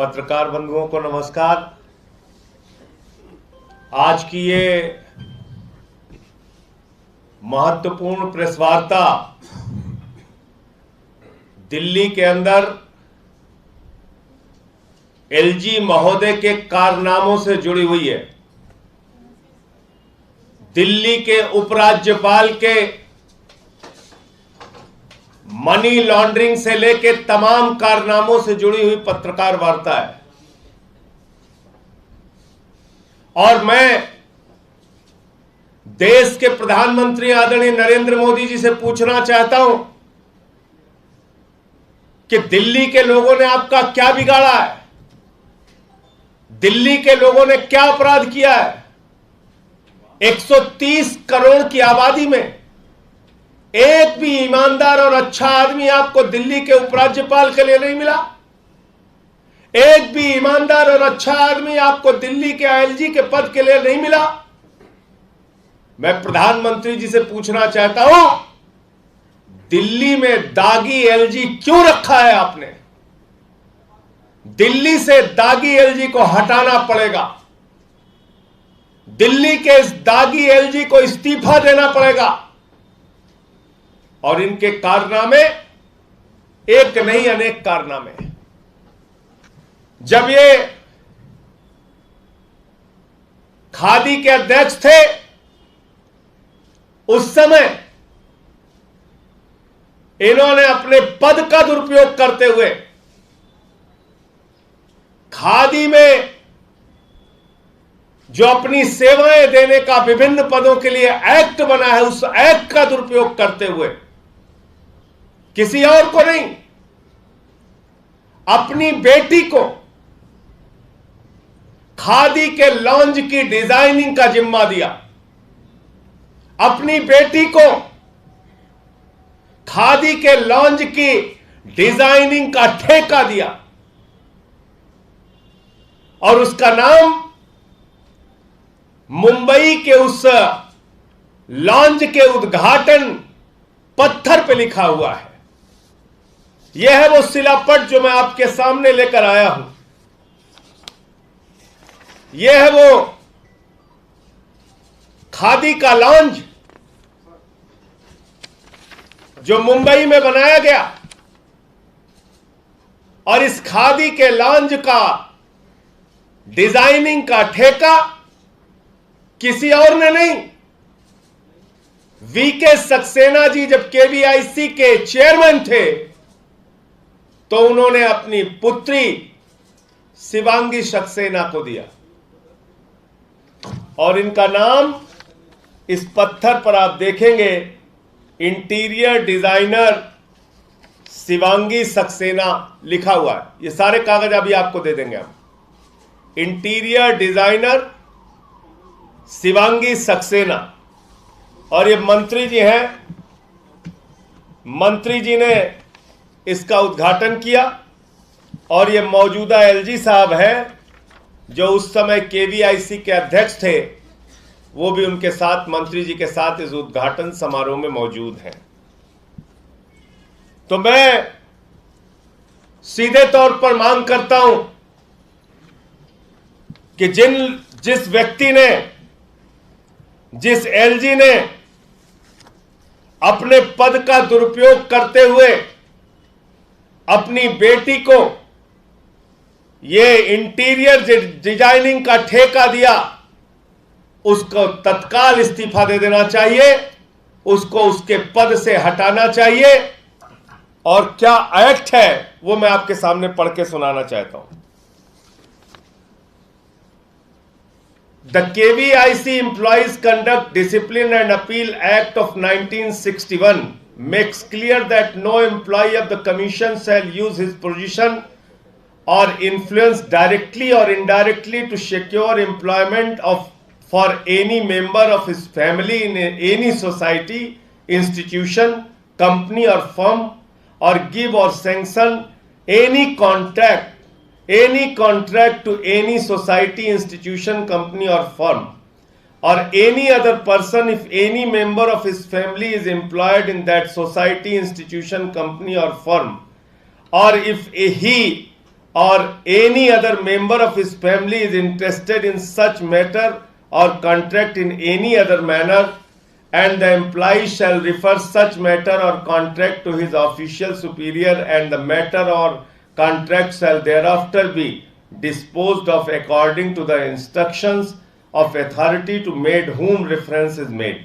पत्रकार बंधुओं को नमस्कार। आज की ये महत्वपूर्ण प्रेस वार्ता दिल्ली के अंदर एलजी महोदय के कारनामों से जुड़ी हुई है। दिल्ली के उपराज्यपाल के मनी लॉन्ड्रिंग से लेके तमाम कारनामों से जुड़ी हुई पत्रकार वार्ता है। और मैं देश के प्रधानमंत्री आदरणीय नरेंद्र मोदी जी से पूछना चाहता हूं कि दिल्ली के लोगों ने आपका क्या बिगाड़ा है? दिल्ली के लोगों ने क्या अपराध किया है? 130 करोड़ की आबादी में एक भी ईमानदार और अच्छा आदमी आपको दिल्ली के उपराज्यपाल के लिए नहीं मिला। एक भी ईमानदार और अच्छा आदमी आपको दिल्ली के आईएलजी के पद के लिए नहीं मिला। मैं प्रधानमंत्री जी से पूछना चाहता हूं, दिल्ली में दागी एलजी क्यों रखा है आपने? दिल्ली से दागी एलजी को हटाना पड़ेगा। दिल्ली के इस दागी एलजी को इस्तीफा देना पड़ेगा। और इनके कारनामे एक नहीं अनेक कारनामे। जब ये खादी के अध्यक्ष थे उस समय इन्होंने अपने पद का दुरुपयोग करते हुए खादी में जो अपनी सेवाएं देने का विभिन्न पदों के लिए एक्ट बना है, उस एक्ट का दुरुपयोग करते हुए किसी और को नहीं, अपनी बेटी को खादी के लॉन्ज की डिजाइनिंग का जिम्मा दिया, अपनी बेटी को खादी के लॉन्ज की डिजाइनिंग का ठेका दिया और उसका नाम मुंबई के उस लॉन्ज के उद्घाटन पत्थर पे लिखा हुआ है। यह है वो शिलापट जो मैं आपके सामने लेकर आया हूं। यह है वो खादी का लॉन्ज जो मुंबई में बनाया गया। और इस खादी के लॉन्ज का डिजाइनिंग का ठेका किसी और ने नहीं, वीके सक्सेना जी जब केवीआईसी के चेयरमैन थे तो उन्होंने अपनी पुत्री शिवांगी सक्सेना को दिया। और इनका नाम इस पत्थर पर आप देखेंगे, इंटीरियर डिजाइनर शिवांगी सक्सेना लिखा हुआ है। ये सारे कागज अभी आपको दे देंगे हम। Interior designer Shivangi Saxena. और ये मंत्री जी हैं, मंत्री जी ने इसका उद्घाटन किया। और ये मौजूदा एलजी साहब हैं जो उस समय केवीआईसी के अध्यक्ष थे, वो भी उनके साथ, मंत्री जी के साथ इस उद्घाटन समारोह में मौजूद हैं। तो मैं सीधे तौर पर मांग करता हूं कि जिस व्यक्ति ने, जिस एलजी ने अपने पद का दुरुपयोग करते हुए अपनी बेटी को ये इंटीरियर डिजाइनिंग का ठेका दिया, उसको तत्काल इस्तीफा दे देना चाहिए, उसको उसके पद से हटाना चाहिए। और क्या एक्ट है वो मैं आपके सामने पढ़ के सुनाना चाहता हूं। The KVIC Employees Conduct Discipline and Appeal Act of 1961 makes clear that no employee of the Commission shall use his position or influence directly or indirectly to secure employment for any member of his family in any society, institution, company or firm, or give or sanction any contract to any society, institution, company or firm, or any other person if any member of his family is employed in that society, institution, company or firm, or if he or any other member of his family is interested in such matter or contract in any other manner, and the employee shall refer such matter or contract to his official superior, and the matter or contract shall thereafter be disposed of according to the instructions of authority to made whom reference is made.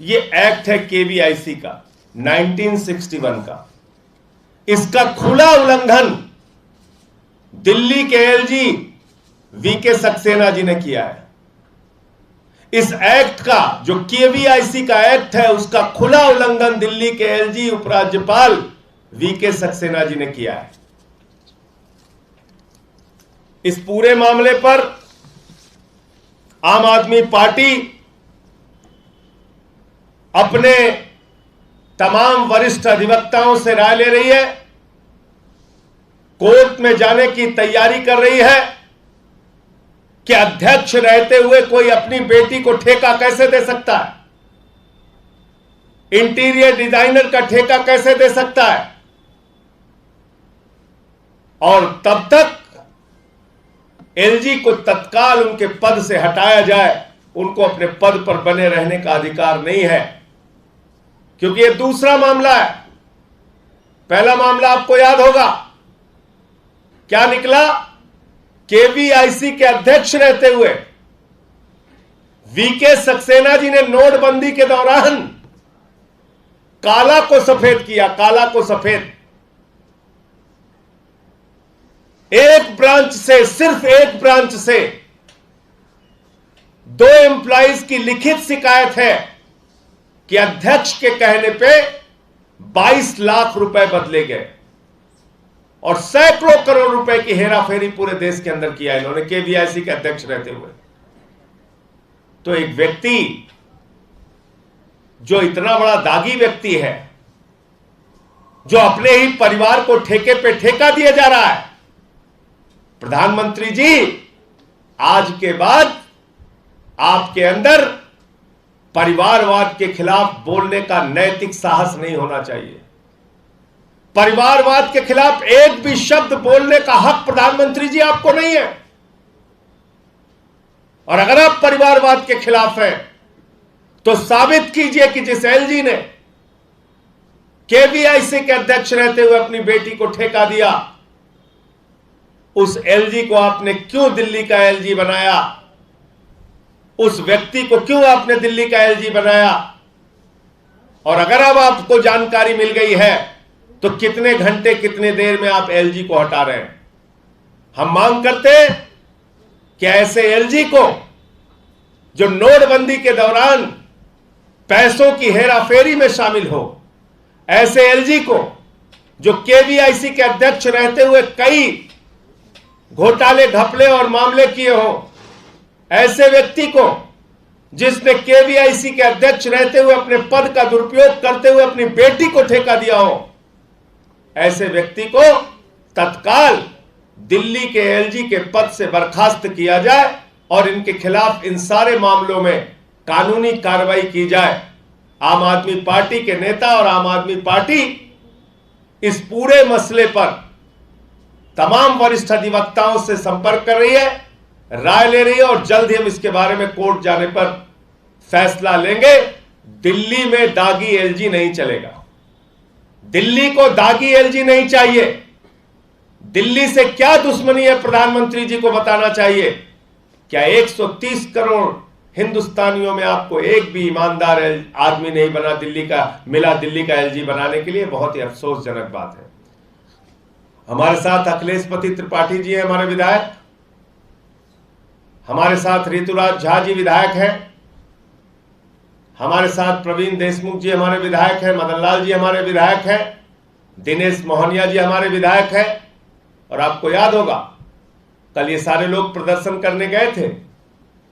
ये act है KVIC का 1961 का। इसका खुला उल्लंघन दिल्ली के LG VK Saxena ji ने किया है। इस एक्ट का, जो केवीआईसी का एक्ट है, उसका खुला उल्लंघन दिल्ली के एलजी उपराज्यपाल वीके सक्सेना जी ने किया है। इस पूरे मामले पर आम आदमी पार्टी अपने तमाम वरिष्ठ अधिवक्ताओं से राय ले रही है, कोर्ट में जाने की तैयारी कर रही है कि अध्यक्ष रहते हुए कोई अपनी बेटी को ठेका कैसे दे सकता है, इंटीरियर डिजाइनर का ठेका कैसे दे सकता है, और तब तक एलजी को तत्काल उनके पद से हटाया जाए। उनको अपने पद पर बने रहने का अधिकार नहीं है, क्योंकि यह दूसरा मामला है। पहला मामला आपको याद होगा क्या निकला? केवीआईसी के अध्यक्ष रहते हुए वीके सक्सेना जी ने नोटबंदी के दौरान काला को सफेद किया, काला को सफेद। एक ब्रांच से, सिर्फ एक ब्रांच से 2 एम्प्लॉइज की लिखित शिकायत है कि अध्यक्ष के कहने पे 22 लाख रुपए बदले गए और सैकड़ों करोड़ रुपए की हेराफेरी पूरे देश के अंदर किया इन्होंने केवीआईसी के अध्यक्ष रहते हुए। तो एक व्यक्ति जो इतना बड़ा दागी व्यक्ति है, जो अपने ही परिवार को ठेके पे ठेका दिया जा रहा है, प्रधानमंत्री जी, आज के बाद आपके अंदर परिवारवाद के खिलाफ बोलने का नैतिक साहस नहीं होना चाहिए। परिवारवाद के खिलाफ एक भी शब्द बोलने का हक प्रधानमंत्री जी आपको नहीं है। और अगर आप परिवारवाद के खिलाफ हैं तो साबित कीजिए कि जिस एलजी ने केवीआईसी के अध्यक्ष रहते हुए अपनी बेटी को ठेका दिया, उस एलजी को आपने क्यों दिल्ली का एलजी बनाया? उस व्यक्ति को क्यों आपने दिल्ली का एलजी बनाया? और अगर अब आपको जानकारी मिल गई है तो कितने घंटे, कितने देर में आप एलजी को हटा रहे हैं? हम मांग करते कि ऐसे एलजी को जो नोटबंदी के दौरान पैसों की हेराफेरी में शामिल हो, ऐसे एलजी को जो केवीआईसी के अध्यक्ष रहते हुए कई घोटाले, घपले और मामले किए हो, ऐसे व्यक्ति को जिसने केवीआईसी के अध्यक्ष रहते हुए अपने पद का दुरुपयोग करते हुए अपनी बेटी को ठेका दिया हो, ऐसे व्यक्ति को तत्काल दिल्ली के एलजी के पद से बर्खास्त किया जाए और इनके खिलाफ इन सारे मामलों में कानूनी कार्रवाई की जाए। आम आदमी पार्टी के नेता और आम आदमी पार्टी इस पूरे मसले पर तमाम वरिष्ठ अधिवक्ताओं से संपर्क कर रही है, राय ले रही है और जल्द ही हम इसके बारे में कोर्ट जाने पर फैसला लेंगे। दिल्ली में दागी एलजी नहीं चलेगा। दिल्ली को दागी एलजी नहीं चाहिए। दिल्ली से क्या दुश्मनी है प्रधानमंत्री जी को बताना चाहिए। क्या 130 करोड़ हिंदुस्तानियों में आपको एक भी ईमानदार आदमी नहीं बना दिल्ली का एलजी बनाने के लिए? बहुत ही अफसोसजनक बात है। हमारे साथ अखिलेशपति त्रिपाठी जी हैं, हमारे विधायक। हमारे साथ ऋतुराज झा जी विधायक हैं। हमारे साथ प्रवीण देशमुख जी हमारे विधायक हैं। मदन लाल जी हमारे विधायक हैं। दिनेश मोहनिया जी हमारे विधायक हैं। और आपको याद होगा कल ये सारे लोग प्रदर्शन करने गए थे।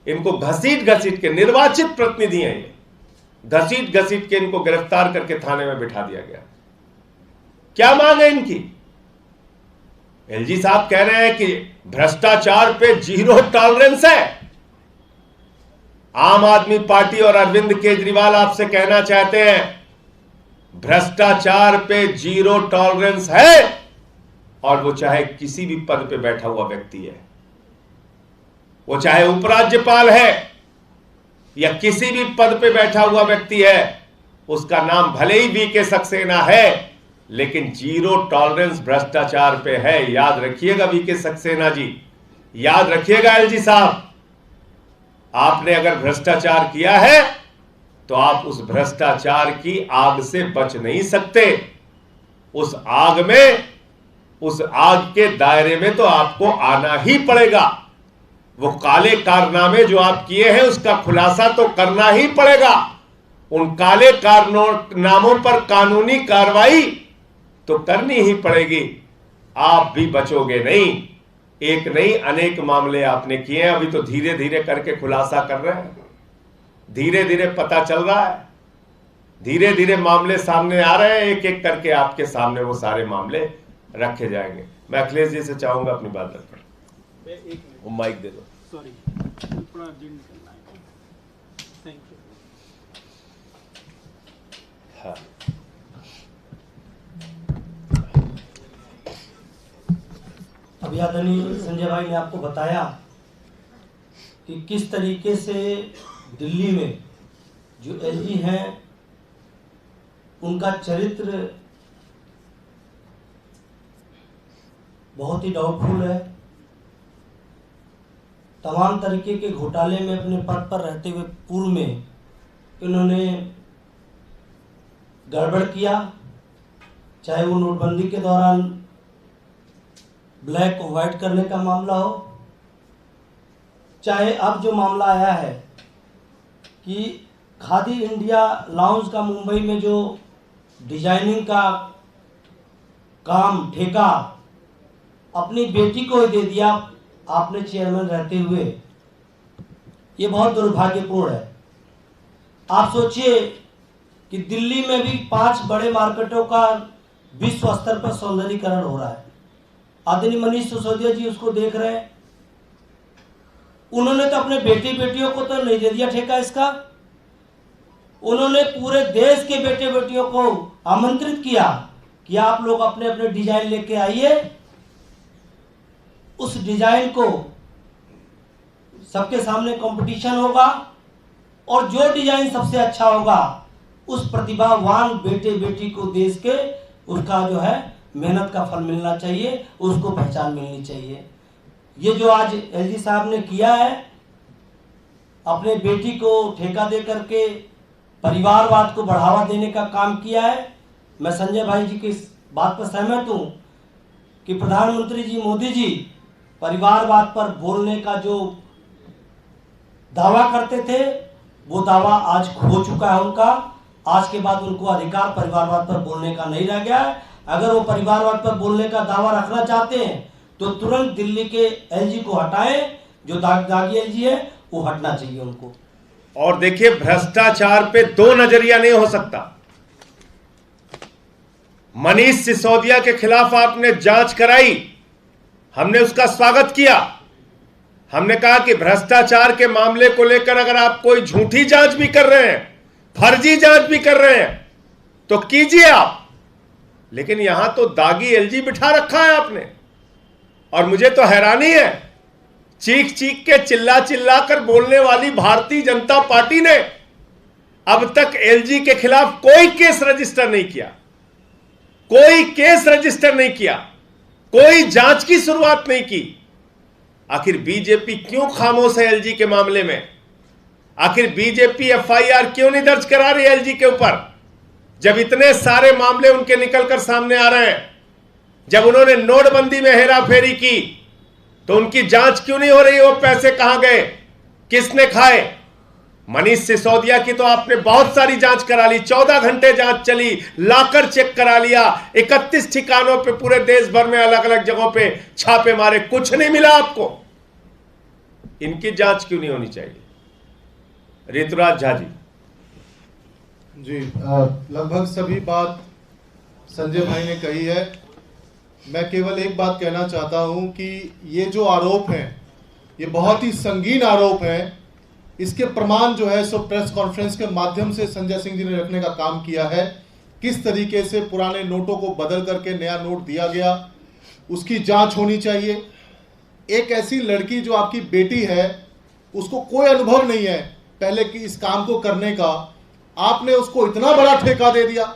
इनको घसीट घसीट के, निर्वाचित प्रतिनिधि हैं ये, घसीट घसीट के इनको गिरफ्तार करके थाने में बिठा दिया गया। क्या मांग है इनकी? एलजी साहब कह रहे हैं कि भ्रष्टाचार पे 0 टॉलरेंस है। आम आदमी पार्टी और अरविंद केजरीवाल आपसे कहना चाहते हैं भ्रष्टाचार पे 0 टॉलरेंस है। और वो चाहे किसी भी पद पे बैठा हुआ व्यक्ति है, वो चाहे उपराज्यपाल है या किसी भी पद पे बैठा हुआ व्यक्ति है, उसका नाम भले ही वीके सक्सेना है, लेकिन जीरो टॉलरेंस भ्रष्टाचार पे है। याद रखिएगा वीके सक्सेना जी, याद रखिएगा एलजी साहब, आपने अगर भ्रष्टाचार किया है तो आप उस भ्रष्टाचार की आग से बच नहीं सकते। उस आग में, उस आग के दायरे में तो आपको आना ही पड़ेगा। वो काले कारनामे जो आप किए हैं उसका खुलासा तो करना ही पड़ेगा। उन काले कारनामों पर कानूनी कार्रवाई तो करनी ही पड़ेगी। आप भी बचोगे नहीं। एक नहीं अनेक मामले आपने किए हैं, अभी तो धीरे धीरे करके खुलासा कर रहे हैं, धीरे धीरे पता चल रहा है, धीरे धीरे मामले सामने आ रहे हैं, एक एक करके आपके सामने वो सारे मामले रखे जाएंगे। मैं अखिलेश जी से चाहूंगा अपनी बात रखें। वो माइक दे दो। सॉरी, थोड़ा अर्जेंट करना है। Thank you. हाँ, अभी आदरणीय संजय भाई ने आपको बताया कि किस तरीके से दिल्ली में जो एलजी हैं उनका चरित्र बहुत ही डाउटफुल है। तमाम तरीके के घोटाले में अपने पद पर रहते हुए पूर्व में इन्होंने गड़बड़ किया, चाहे वो नोटबंदी के दौरान ब्लैक को व्हाइट करने का मामला हो, चाहे अब जो मामला आया है कि खादी इंडिया लाउंज का मुंबई में जो डिजाइनिंग का काम ठेका अपनी बेटी को ही दे दिया आपने चेयरमैन रहते हुए, ये बहुत दुर्भाग्यपूर्ण है। आप सोचिए कि दिल्ली में भी 5 बड़े मार्केटों का विश्व स्तर पर सौंदर्यीकरण हो रहा है। आदरणीय मनीष सिसोदिया जी उसको देख रहे हैं। उन्होंने तो अपने बेटी बेटियों को तो नहीं दे दिया ठेका इसका, उन्होंने पूरे देश के बेटे बेटियों को आमंत्रित किया कि आप लोग अपने अपने डिजाइन लेके आइए, उस डिजाइन को सबके सामने कंपटीशन होगा और जो डिजाइन सबसे अच्छा होगा उस प्रतिभावान बेटे बेटी को देश के उसका जो है मेहनत का फल मिलना चाहिए, उसको पहचान मिलनी चाहिए। ये जो आज एलजी साहब ने किया है, अपने बेटी को ठेका दे करके परिवारवाद को बढ़ावा देने का काम किया है। मैं संजय भाई जी की इस बात पर सहमत हूँ कि प्रधानमंत्री जी मोदी जी परिवारवाद पर बोलने का जो दावा करते थे वो दावा आज खो चुका है उनका। आज के बाद उनको अधिकार परिवारवाद पर बोलने का नहीं रह गया है। अगर वो परिवारवाद पर बोलने का दावा रखना चाहते हैं तो तुरंत दिल्ली के एलजी को हटाएं, जो दागी एलजी है वो हटना चाहिए उनको। और देखिए, भ्रष्टाचार पे दो नजरिया नहीं हो सकता। मनीष सिसोदिया के खिलाफ आपने जांच कराई, हमने उसका स्वागत किया। हमने कहा कि भ्रष्टाचार के मामले को लेकर अगर आप कोई झूठी जांच भी कर रहे हैं, फर्जी जांच भी कर रहे हैं तो कीजिए आप, लेकिन यहां तो दागी एलजी बिठा रखा है आपने। और मुझे तो हैरानी है, चीख चीख के चिल्ला चिल्ला कर बोलने वाली भारतीय जनता पार्टी ने अब तक एलजी के खिलाफ कोई केस रजिस्टर नहीं किया, कोई केस रजिस्टर नहीं किया, कोई जांच की शुरुआत नहीं की। आखिर बीजेपी क्यों खामोश है एलजी के मामले में? आखिर बीजेपी एफआईआर क्यों नहीं दर्ज करा रही एलजी के ऊपर, जब इतने सारे मामले उनके निकलकर सामने आ रहे हैं? जब उन्होंने नोटबंदी में हेराफेरी की तो उनकी जांच क्यों नहीं हो रही? वो पैसे कहां गए, किसने खाए? मनीष सिसोदिया की तो आपने बहुत सारी जांच करा ली, 14 घंटे जांच चली, लाकर चेक करा लिया, 31 ठिकानों पे पूरे देश भर में अलग अलग जगहों पे छापे मारे, कुछ नहीं मिला आपको। इनकी जांच क्यों नहीं होनी चाहिए? ऋतुराज झा जी। लगभग सभी बात संजय भाई ने कही है। मैं केवल एक बात कहना चाहता हूं कि ये जो आरोप हैं ये बहुत ही संगीन आरोप हैं। इसके प्रमाण जो है सो प्रेस कॉन्फ्रेंस के माध्यम से संजय सिंह जी ने रखने का काम किया है। किस तरीके से पुराने नोटों को बदल करके नया नोट दिया गया, उसकी जांच होनी चाहिए। एक ऐसी लड़की जो आपकी बेटी है, उसको कोई अनुभव नहीं है पहले कि इस काम को करने का, आपने उसको इतना बड़ा ठेका दे दिया,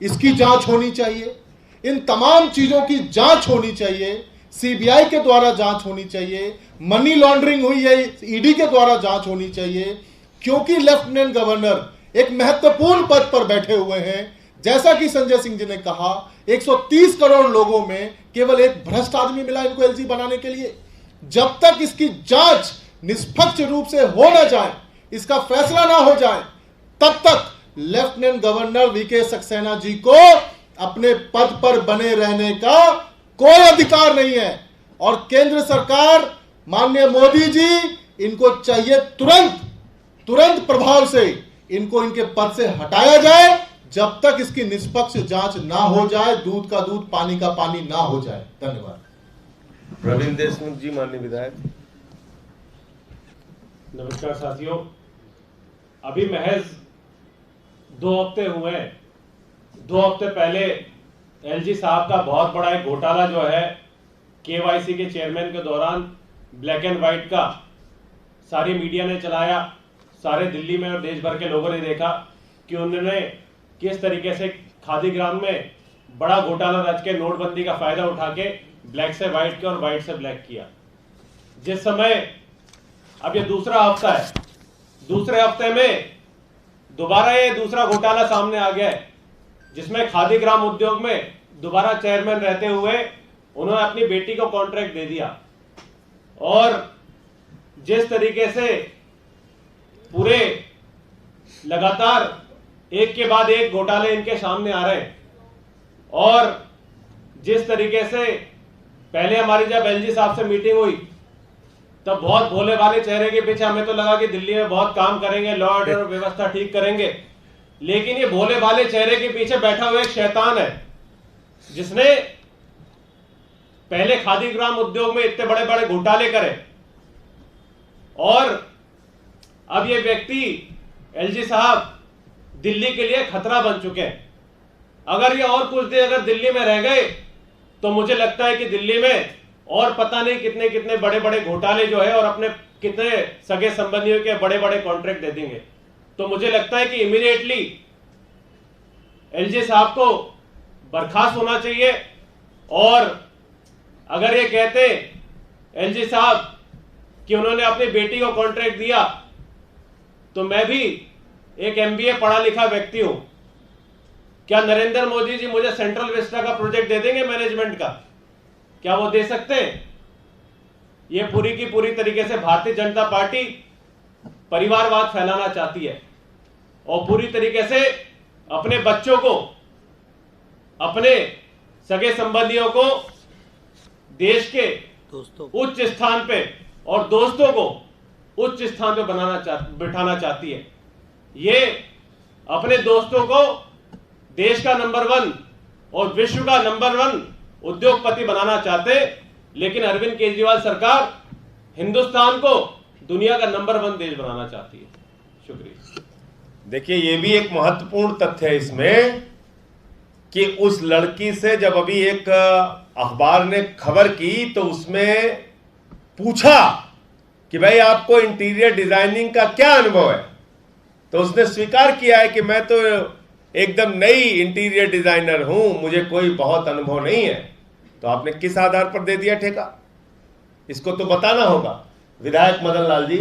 इसकी जांच होनी चाहिए। इन तमाम चीजों की जांच होनी चाहिए, सीबीआई के द्वारा जांच होनी चाहिए। मनी लॉन्ड्रिंग हुई है, ईडी के द्वारा जांच होनी चाहिए, क्योंकि लेफ्टिनेंट गवर्नर एक महत्वपूर्ण पद पर बैठे हुए हैं। जैसा कि संजय सिंह जी ने कहा, 130 करोड़ लोगों में केवल एक भ्रष्ट आदमी मिला इनको एलजी बनाने के लिए। जब तक इसकी जांच निष्पक्ष रूप से हो ना जाए, इसका फैसला ना हो जाए, तब तक lieutenant governor VK Saxena ji को अपने पद पर बने रहने का कोई अधिकार नहीं है। और केंद्र सरकार, माननीय मोदी जी, इनको चाहिए तुरंत प्रभाव से इनको इनके पद से हटाया जाए, जब तक इसकी निष्पक्ष जांच ना हो जाए, दूध का दूध पानी का पानी ना हो जाए। धन्यवाद। प्रवीण देशमुख जी, माननीय विधायक। नमस्कार साथियों, अभी महज 2 हफ्ते हुए हैं। 2 हफ्ते पहले एलजी साहब का बहुत बड़ा एक घोटाला जो है केवाईसी के चेयरमैन के दौरान ब्लैक एंड व्हाइट का सारी मीडिया ने चलाया, सारे दिल्ली में और देश भर के लोगों ने देखा कि उन्होंने किस तरीके से खादीग्राम में बड़ा घोटाला रच के नोटबंदी का फायदा उठा के ब्लैक से व्हाइट किया और व्हाइट से ब्लैक किया। जिस समय अब ये दूसरा हफ्ता है, दूसरे हफ्ते में दोबारा ये दूसरा घोटाला सामने आ गया है, जिसमें खादीग्राम उद्योग में दोबारा चेयरमैन रहते हुए उन्होंने अपनी बेटी को कॉन्ट्रैक्ट दे दिया। और जिस तरीके से पूरे लगातार एक के बाद एक घोटाले इनके सामने आ रहे हैं, और जिस तरीके से पहले हमारी जब एलजी साहब से मीटिंग हुई तब बहुत भोले भाले चेहरे के पीछे हमें तो लगा कि दिल्ली में बहुत काम करेंगे, लॉ ऑर्डर और व्यवस्था ठीक करेंगे, लेकिन ये भोले भाले चेहरे के पीछे बैठा हुआ एक शैतान है, जिसने पहले खादीग्राम उद्योग में इतने बड़े बड़े घोटाले करे, और अब ये व्यक्ति एलजी साहब दिल्ली के लिए खतरा बन चुके हैं। अगर ये और कुछ दिन अगर दिल्ली में रह गए तो मुझे लगता है कि दिल्ली में और पता नहीं कितने कितने बड़े बड़े घोटाले जो है और अपने कितने सगे संबंधियों के बड़े बड़े कॉन्ट्रैक्ट दे देंगे। तो मुझे लगता है कि इमीडिएटली एलजी साहब को बर्खास्त होना चाहिए। और अगर ये कहते एलजी साहब कि उन्होंने अपनी बेटी को कॉन्ट्रैक्ट दिया, तो मैं भी एक एमबीए पढ़ा लिखा व्यक्ति हूं, क्या नरेंद्र मोदी जी मुझे सेंट्रल विस्टा का प्रोजेक्ट दे देंगे मैनेजमेंट का? क्या वो दे सकते हैं? ये पूरी की पूरी तरीके से भारतीय जनता पार्टी परिवारवाद फैलाना चाहती है और पूरी तरीके से अपने बच्चों को, अपने सगे संबंधियों को देश के उच्च स्थान पे और दोस्तों को उच्च स्थान पे बिठाना चाहती है। ये अपने दोस्तों को देश का नंबर 1 और विश्व का नंबर 1 उद्योगपति बनाना चाहते, लेकिन अरविंद केजरीवाल सरकार हिंदुस्तान को दुनिया का नंबर 1 देश बनाना चाहती है। शुक्रिया। देखिए, ये भी एक महत्वपूर्ण तथ्य है इसमें कि उस लड़की से जब अभी एक अखबार ने खबर की तो उसमें पूछा कि भाई आपको इंटीरियर डिजाइनिंग का क्या अनुभव है, तो उसने स्वीकार किया है कि मैं तो एकदम नई इंटीरियर डिजाइनर हूं, मुझे कोई बहुत अनुभव नहीं है। तो आपने किस आधार पर दे दिया ठेका? इसको तो बताना होगा। विधायक मदन लाल जी।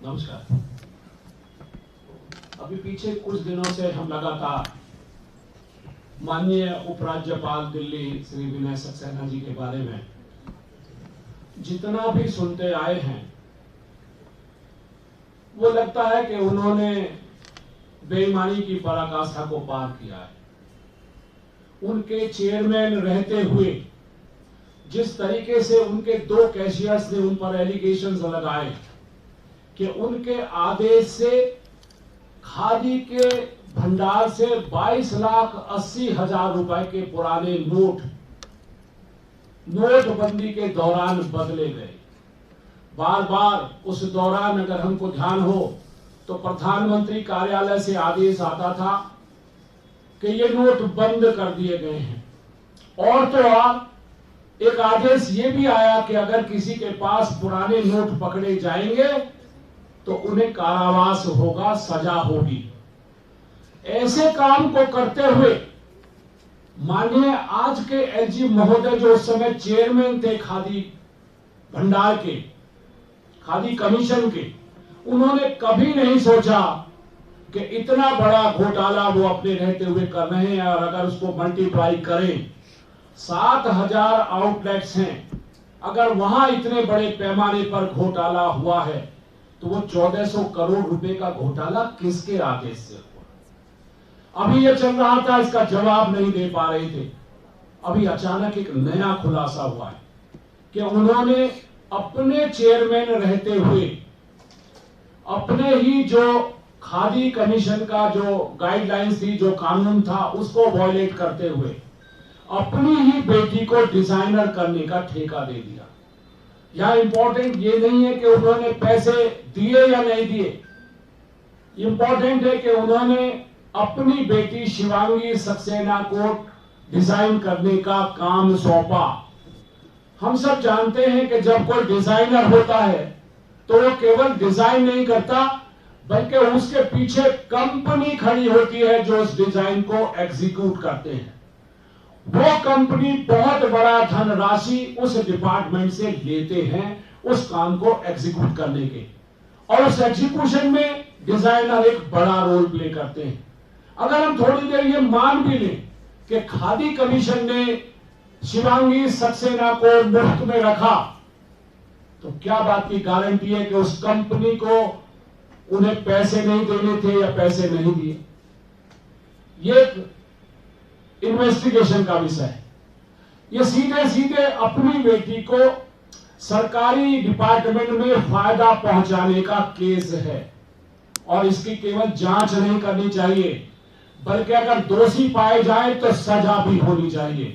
नमस्कार। अभी पीछे कुछ दिनों से हम लगातार माननीय उपराज्यपाल दिल्ली श्री विनय सक्सेना जी के बारे में जितना भी सुनते आए हैं, वो लगता है कि उन्होंने बेईमानी की पराकाष्ठा को पार किया है। उनके चेयरमैन रहते हुए जिस तरीके से उनके 2 कैशियर्स ने उन पर एलिगेशंस लगाए कि उनके आदेश से खादी के भंडार से 22,80,000 रुपए के पुराने नोटबंदी के दौरान बदले गए। बार बार उस दौरान अगर हमको ध्यान हो तो प्रधानमंत्री कार्यालय से आदेश आता था कि ये नोट बंद कर दिए गए हैं। और तो और एक आदेश ये भी आया कि अगर किसी के पास पुराने नोट पकड़े जाएंगे तो उन्हें कारावास होगा, सजा होगी। ऐसे काम को करते हुए माननीय आज के एलजी महोदय, जो उस समय चेयरमैन थे खादी भंडार के, खादी कमीशन के, उन्होंने कभी नहीं सोचा कि इतना बड़ा घोटाला वो अपने रहते हुए कर रहे हैं। और अगर उसको मल्टीप्लाई करें, 7,000 आउटलेट्स हैं, अगर वहां इतने बड़े पैमाने पर घोटाला हुआ है तो वो 1400 करोड़ रुपए का घोटाला किसके आदेश से हुआ? अभी ये चल रहा था, इसका जवाब नहीं दे पा रहे थे। अभी अचानक एक नया खुलासा हुआ है कि उन्होंने अपने चेयरमैन रहते हुए अपने ही जो खादी कमीशन का जो गाइडलाइंस थी, जो कानून था, उसको वायलेट करते हुए अपनी ही बेटी को डिजाइनर करने का ठेका दे दिया। यह इंपॉर्टेंट ये नहीं है कि उन्होंने पैसे दिए या नहीं दिए, इंपॉर्टेंट है कि उन्होंने अपनी बेटी शिवांगी सक्सेना को डिजाइन करने का काम सौंपा। हम सब जानते हैं कि जब कोई डिजाइनर होता है तो वो केवल डिजाइन नहीं करता, बल्कि उसके पीछे कंपनी खड़ी होती है जो उस डिजाइन को एग्जीक्यूट करते हैं। वो कंपनी बहुत बड़ा धनराशि उस डिपार्टमेंट से लेते हैं उस काम को एग्जीक्यूट करने के, और उस एग्जीक्यूशन में डिजाइनर एक बड़ा रोल प्ले करते हैं। अगर हम थोड़ी देर ये मान भी लें कि खादी कमीशन ने शिवांगी सक्सेना को मुफ्त में रखा, तो क्या बात की गारंटी है कि उस कंपनी को उन्हें पैसे नहीं देने थे या पैसे नहीं दिए? ये इन्वेस्टिगेशन का विषय है। ये सीधे सीधे अपनी बेटी को सरकारी डिपार्टमेंट में फायदा पहुंचाने का केस है, और इसकी केवल जांच नहीं करनी चाहिए, बल्कि अगर दोषी पाए जाए तो सजा भी होनी चाहिए,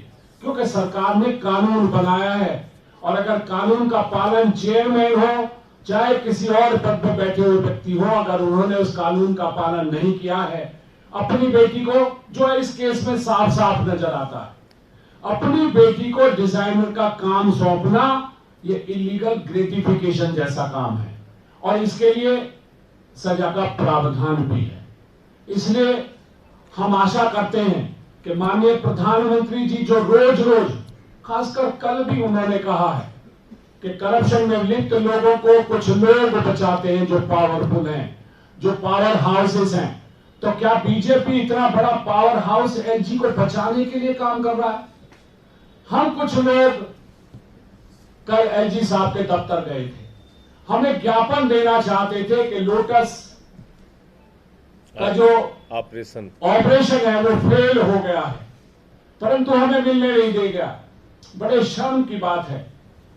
क्योंकि सरकार ने कानून बनाया है। और अगर कानून का पालन चेयरमैन हो चाहे किसी और पद पर बैठे हुए व्यक्ति हो, अगर उन्होंने उस कानून का पालन नहीं किया है, अपनी बेटी को, जो इस केस में साफ साफ नजर आता है, अपनी बेटी को डिजाइनर का काम सौंपना, ये इलीगल ग्रेटिफिकेशन जैसा काम है, और इसके लिए सजा का प्रावधान भी है। इसलिए हम आशा करते हैं कि माननीय प्रधानमंत्री जी, जो रोज रोज, खासकर कल भी उन्होंने कहा है कि करप्शन में लिप्त लोगों को कुछ लोग बचाते हैं जो पावरफुल हैं, जो पावर हाउसेस हैं, तो क्या बीजेपी इतना बड़ा पावर हाउस एलजी को बचाने के लिए काम कर रहा है? हम कुछ लोग कल एलजी साहब के दफ्तर गए थे, हमें ज्ञापन देना चाहते थे कि लोटस का जो ऑपरेशन है वो फेल हो गया है, परंतु हमें मिलने नहीं दे गया। बड़े शर्म की बात है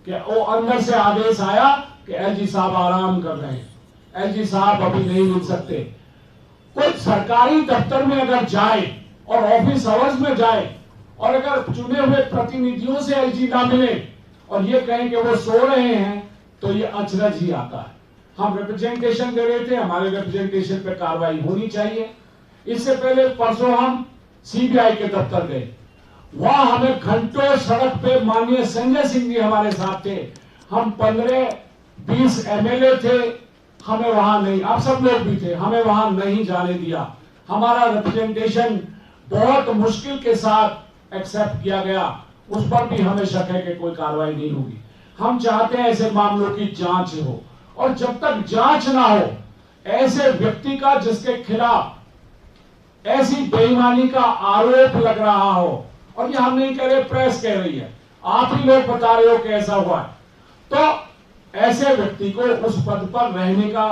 कि वो अंदर से आदेश आया कि एलजी साहब आराम कर रहे हैं, एलजी साहब अभी नहीं मिल सकते। कोई सरकारी दफ्तर में अगर जाए और ऑफिस आवर्स में जाए और अगर चुने हुए प्रतिनिधियों से एलजी ना मिले और ये कहें कि वो सो रहे हैं, तो ये अचरज ही आता है। हम रिप्रेजेंटेशन दे रहे थे, हमारे रिप्रेजेंटेशन पे कार्रवाई होनी चाहिए। इससे पहले परसों हम सीबीआई के दफ्तर गए, वहां हमें घंटों सड़क पे, माननीय संजय सिंह जी हमारे साथ थे, हम 15-20 एमएलए थे, हमें वहां नहीं, आप सब लोग भी थे, हमें वहां नहीं जाने दिया। हमारा रिप्रेजेंटेशन बहुत मुश्किल के साथ एक्सेप्ट किया गया, उस पर भी हमें शक है कि कोई कार्रवाई नहीं होगी। हम चाहते हैं ऐसे मामलों की जांच हो, और जब तक जांच ना हो, ऐसे व्यक्ति का जिसके खिलाफ ऐसी बेईमानी का आरोप लग रहा हो, और ये हम नहीं कह रहे, प्रेस कह रही है, आप ही लोग बता रहे हो कि ऐसा हुआ है, तो ऐसे व्यक्ति को उस पद पर रहने का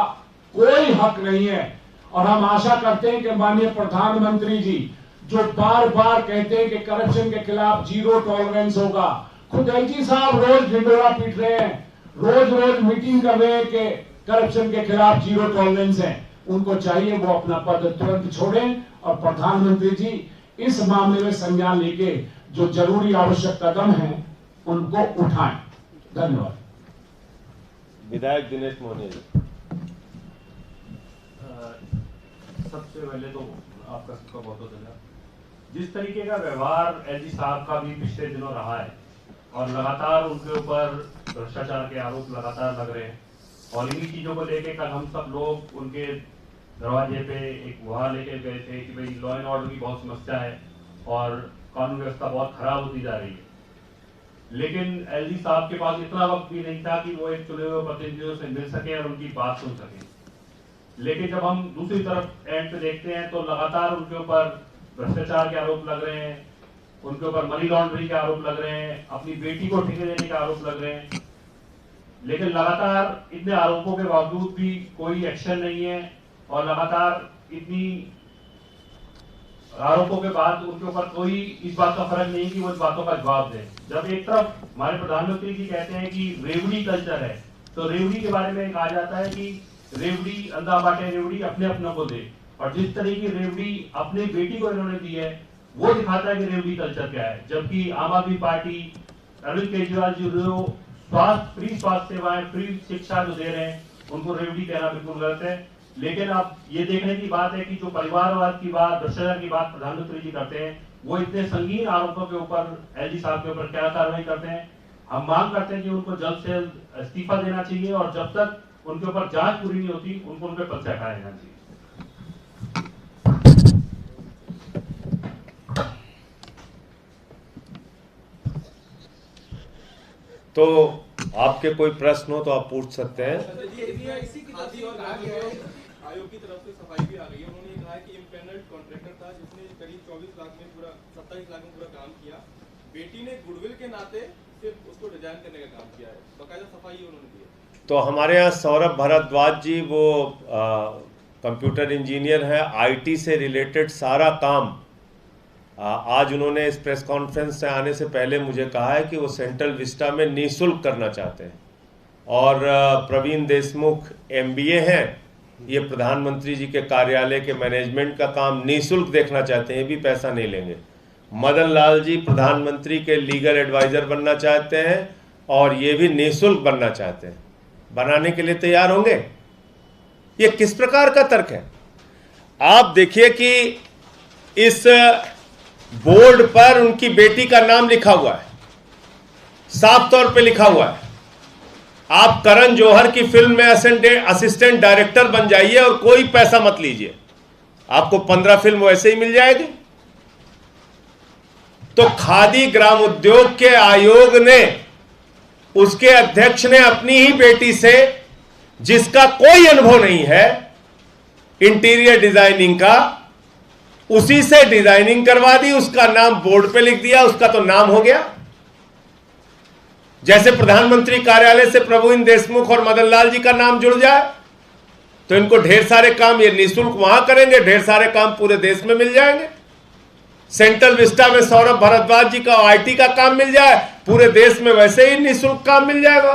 कोई हक नहीं है। और हम आशा करते हैं कि माननीय प्रधानमंत्री जी, जो बार बार कहते हैं कि करप्शन के खिलाफ जीरो टॉलरेंस होगा, खुद एलजी साहब रोज ढिंडोरा पीट रहे हैं, रोज रोज मीटिंग कर रहे हैं कि करप्शन के खिलाफ जीरो टॉलरेंस है। उनको चाहिए वो अपना पद तुरंत छोड़ें, और प्रधानमंत्री जी इस मामले में संज्ञान लेके जो जरूरी आवश्यक कदम है उनको उठाएं। धन्यवाद। विधायक दिनेश मोहनिया जी। सबसे पहले तो आपका सबका बहुत बहुत धन्यवाद। जिस तरीके का व्यवहार एलजी साहब का भी पिछले दिनों रहा है और लगातार उनके ऊपर भ्रष्टाचार के आरोप लगातार लग रहे हैं, और इन्हीं चीजों को लेके कल हम सब लोग उनके दरवाजे पे एक गुहार लेके गए थे कि भाई लॉ एंड ऑर्डर की बहुत समस्या है और कानून व्यवस्था बहुत खराब होती जा रही है। लेकिन एलजी साहब के पास इतना वक्त भी नहीं था कि वो एक चुने हुए प्रतिनिधियों से मिल सके और उनकी बात सुन सके। लेकिन जब हम दूसरी तरफ एंड पे देखते हैं तो लगातार उनके ऊपर भ्रष्टाचार के आरोप लग रहे हैं, उनके ऊपर मनी लॉन्ड्रिंग के आरोप लग रहे हैं, अपनी बेटी को ठेके देने के आरोप लग रहे हैं। लेकिन लगातार इतने आरोपों के बावजूद भी कोई एक्शन नहीं है और लगातार इतनी आरोपों के बाद उनके ऊपर कोई इस बात का फर्क नहीं कि वो इस बातों का जवाब दें। जब एक तरफ हमारे प्रधानमंत्री जी कहते हैं कि रेवड़ी कल्चर है, तो रेवड़ी के बारे में कहा जाता है कि रेवड़ी अंधा बांटे रेवड़ी अपने अपनों को दे, और जिस तरह की रेवड़ी अपनी बेटी को इन्होंने दी है वो दिखाता है कि रेवड़ी कल्चर क्या है। जबकि आम आदमी पार्टी, अरविंद केजरीवाल जी जो स्वास्थ्य फ्री स्वास्थ्य सेवाएं, फ्री शिक्षा जो दे रहे हैं, उनको रेवड़ी कहना बिल्कुल गलत है। लेकिन अब ये देखने की बात है कि जो परिवारवाद की बात, भ्रष्टाचार की बात प्रधानमंत्री जी करते हैं, वो इतने संगीन आरोपों के ऊपर एलजी साहब के ऊपर क्या कार्रवाई करते हैं। हम मांग करते हैं कि उनको जल्द से जल्द इस्तीफा देना चाहिए और जब तक उनके ऊपर जांच पूरी नहीं होती उनको उनके पद से हटाया जाना चाहिए। तो आपके कोई प्रश्न हो तो आप पूछ सकते हैं। आयोग की तरफ से सफाई भी आ गई है। उन्होंने कहा है कि इम्पेनल्ड कॉन्ट्रैक्टर था जिसने करीब 27 लाख में पूरा 27 लाख में पूरा काम किया। बेटी ने गुडविल के नाते सिर्फ उसको डिजाइन करने का काम किया है, बकायदा सफाई उन्होंने दी है। तो हमारे यहाँ सौरभ भारद्वाज जी वो कंप्यूटर इंजीनियर है, आईटी से रिलेटेड सारा काम आज उन्होंने इस प्रेस कॉन्फ्रेंस से आने से पहले मुझे कहा है कि वो सेंट्रल विस्टा में निःशुल्क करना चाहते हैं। और प्रवीण देशमुख एमबीए हैं, ये प्रधानमंत्री जी के कार्यालय के मैनेजमेंट का काम निःशुल्क देखना चाहते हैं, ये भी पैसा नहीं लेंगे। मदन लाल जी प्रधानमंत्री के लीगल एडवाइजर बनना चाहते हैं और ये भी निःशुल्क बनना चाहते हैं। बनाने के लिए तैयार होंगे? ये किस प्रकार का तर्क है? आप देखिए कि इस बोर्ड पर उनकी बेटी का नाम लिखा हुआ है, साफ तौर पे लिखा हुआ है। आप करण जौहर की फिल्म में असिस्टेंट डायरेक्टर बन जाइए और कोई पैसा मत लीजिए, आपको 15 फिल्म वैसे ही मिल जाएगी। तो खादी ग्राम उद्योग के आयोग ने, उसके अध्यक्ष ने अपनी ही बेटी से, जिसका कोई अनुभव नहीं है इंटीरियर डिजाइनिंग का, उसी से डिजाइनिंग करवा दी, उसका नाम बोर्ड पे लिख दिया, उसका तो नाम हो गया। जैसे प्रधानमंत्री कार्यालय से प्रवीण देशमुख और मदन लाल जी का नाम जुड़ जाए तो इनको ढेर सारे काम ये निःशुल्क वहां करेंगे, ढेर सारे काम पूरे देश में मिल जाएंगे। सेंट्रल विस्टा में सौरभ भारद्वाज जी का आईटी का काम मिल जाए, पूरे देश में वैसे ही निःशुल्क काम मिल जाएगा।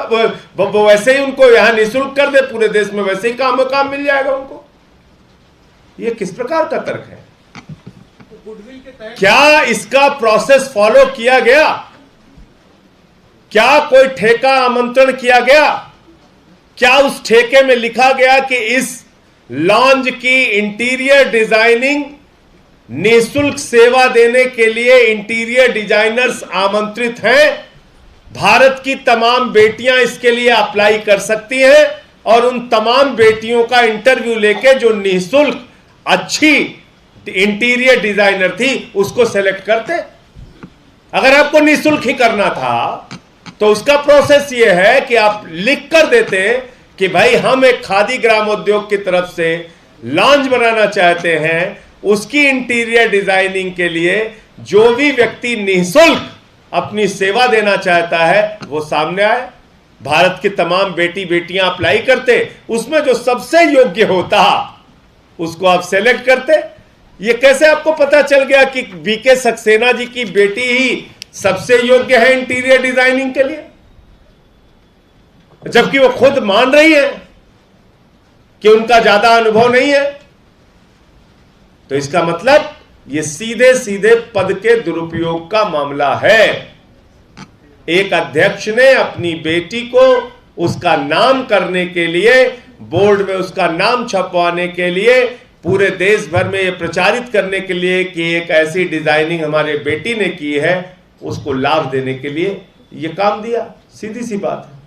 वो वैसे ही उनको यहां निःशुल्क कर दे, पूरे देश में वैसे ही काम मिल जाएगा उनको। ये किस प्रकार का तर्क है? क्या इसका प्रोसेस फॉलो किया गया? क्या कोई ठेका आमंत्रण किया गया? क्या उस ठेके में लिखा गया कि इस लॉन्ज की इंटीरियर डिजाइनिंग निःशुल्क सेवा देने के लिए इंटीरियर डिजाइनर्स आमंत्रित हैं, भारत की तमाम बेटियां इसके लिए अप्लाई कर सकती हैं और उन तमाम बेटियों का इंटरव्यू लेके जो निःशुल्क अच्छी इंटीरियर डिजाइनर थी उसको सेलेक्ट करते? अगर आपको निःशुल्क ही करना था तो उसका प्रोसेस यह है कि आप लिख कर देते कि भाई हम एक खादी ग्राम उद्योग की तरफ से लॉन्ज बनाना चाहते हैं, उसकी इंटीरियर डिजाइनिंग के लिए जो भी व्यक्ति निःशुल्क अपनी सेवा देना चाहता है वो सामने आए। भारत की तमाम बेटियां अप्लाई करते, उसमें जो सबसे योग्य होता उसको आप सेलेक्ट करते। ये कैसे आपको पता चल गया कि वीके सक्सेना जी की बेटी ही सबसे योग्य है इंटीरियर डिजाइनिंग के लिए, जबकि वो खुद मान रही है कि उनका ज्यादा अनुभव नहीं है? तो इसका मतलब ये सीधे सीधे पद के दुरुपयोग का मामला है। एक अध्यक्ष ने अपनी बेटी को उसका नाम करने के लिए, बोर्ड में उसका नाम छपवाने के लिए पूरे देश भर में ये प्रचारित करने के लिए कि एक ऐसी डिजाइनिंग हमारे बेटी ने की है, उसको लाभ देने के लिए ये काम दिया। सीधी सी बात है।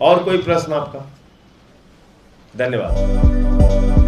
और कोई प्रश्न आपका? धन्यवाद।